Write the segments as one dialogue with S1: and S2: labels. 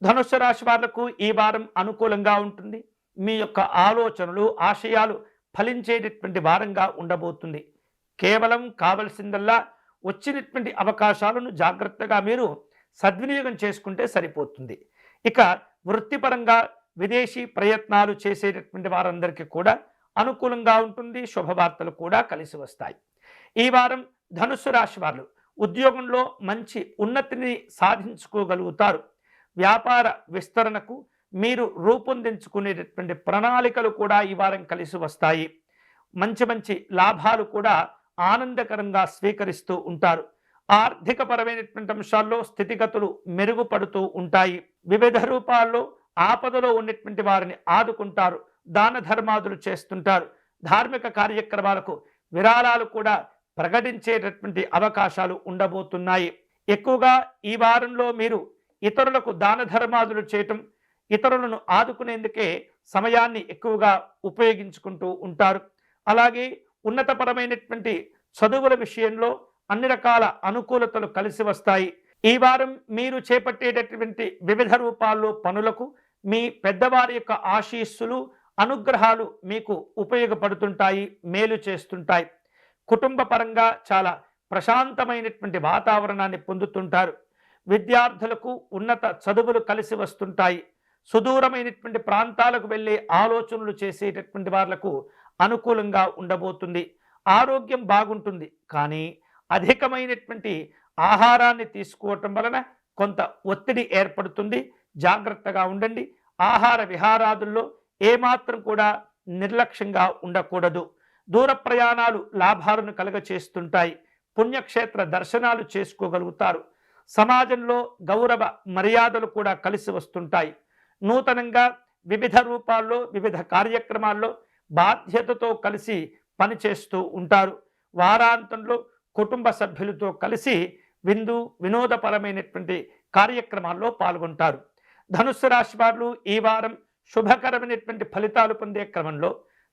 S1: ధనుస్సు రాశి వాళ్లకు ఈ వారం అనుకూలంగా ఉంటుంది. మీ యొక్క ఆలోచనలు, ఆశయాలు ఫలించేటటువంటి వారంగా ఉండబోతుంది. కేవలం కావలసిందల్లా వచ్చినటువంటి అవకాశాలను జాగ్రత్తగా మీరు సద్వినియోగం చేసుకుంటే సరిపోతుంది. ఇక వృత్తిపరంగా విదేశీ ప్రయత్నాలు చేసేటటువంటి వారందరికీ కూడా అనుకూలంగా ఉంటుంది. శుభవార్తలు కూడా కలిసి వస్తాయి. ఈ వారం ధనుస్సు రాశి వారు ఉద్యోగంలో మంచి ఉన్నతిని సాధించుకోగలుగుతారు. వ్యాపార విస్తరణకు మీరు రూపొందించుకునేటటువంటి ప్రణాళికలు కూడా ఈ వారం కలిసి వస్తాయి. మంచి మంచి లాభాలు కూడా ఆనందకరంగా స్వీకరిస్తూ ఉంటారు. ఆర్థికపరమైనటువంటి అంశాల్లో స్థితిగతులు మెరుగుపడుతూ ఉంటాయి. వివిధ రూపాల్లో ఆపదలో ఉన్నటువంటి వారిని ఆదుకుంటారు. దాన ధర్మాదులు చేస్తుంటారు. ధార్మిక కార్యక్రమాలకు విరాళాలు కూడా ప్రకటించేటటువంటి అవకాశాలు ఉండబోతున్నాయి. ఎక్కువగా ఈ వారంలో మీరు ఇతరులకు దాన ధర్మాదులు చేయటం, ఇతరులను ఆదుకునేందుకే సమయాన్ని ఎక్కువగా ఉపయోగించుకుంటూ ఉంటారు. అలాగే ఉన్నతపరమైనటువంటి చదువుల విషయంలో అన్ని రకాల అనుకూలతలు కలిసి వస్తాయి. ఈ వారం మీరు చేపట్టేటటువంటి వివిధ రూపాల్లో పనులకు మీ పెద్దవారి యొక్క ఆశీస్సులు, అనుగ్రహాలు మీకు ఉపయోగపడుతుంటాయి, మేలు చేస్తుంటాయి. కుటుంబ పరంగా చాలా ప్రశాంతమైనటువంటి వాతావరణాన్ని పొందుతుంటారు. విద్యార్థులకు ఉన్నత చదువులు కలిసి వస్తుంటాయి. సుదూరమైనటువంటి ప్రాంతాలకు వెళ్ళే ఆలోచనలు చేసేటటువంటి వాళ్లకు అనుకూలంగా ఉండబోతుంది. ఆరోగ్యం బాగుంటుంది, కానీ అధికమైనటువంటి ఆహారాన్ని తీసుకోవటం వలన కొంత ఒత్తిడి ఏర్పడుతుంది. జాగ్రత్తగా ఉండండి. ఆహార విహారాదుల్లో ఏమాత్రం కూడా నిర్లక్ష్యంగా ఉండకూడదు. దూర ప్రయాణాలు లాభాలను కలుగచేస్తుంటాయి. పుణ్యక్షేత్ర దర్శనాలు చేసుకోగలుగుతారు. సమాజంలో గౌరవ మర్యాదలు కూడా కలిసి వస్తుంటాయి. నూతనంగా వివిధ రూపాల్లో వివిధ కార్యక్రమాల్లో బాధ్యతతో కలిసి పనిచేస్తూ ఉంటారు. వారాంతంలో కుటుంబ సభ్యులతో కలిసి వినోదపరమైనటువంటి కార్యక్రమాల్లో పాల్గొంటారు. ధనుస్సు రాశి వారు ఈ వారం శుభకరమైనటువంటి ఫలితాలు పొందే క్రమంలో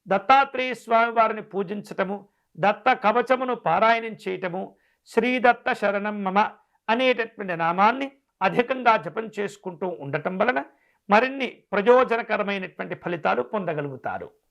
S1: దత్తాత్రేయ స్వామి వారిని పూజించటము, దత్త కవచమును పారాయణం చేయటము, శ్రీదత్త శరణం మమ అనేటటువంటి నామాన్ని అధికంగా జపం చేసుకుంటూ ఉండటం వలన మరిన్ని ప్రయోజనకరమైనటువంటి ఫలితాలు పొందగలుగుతారు.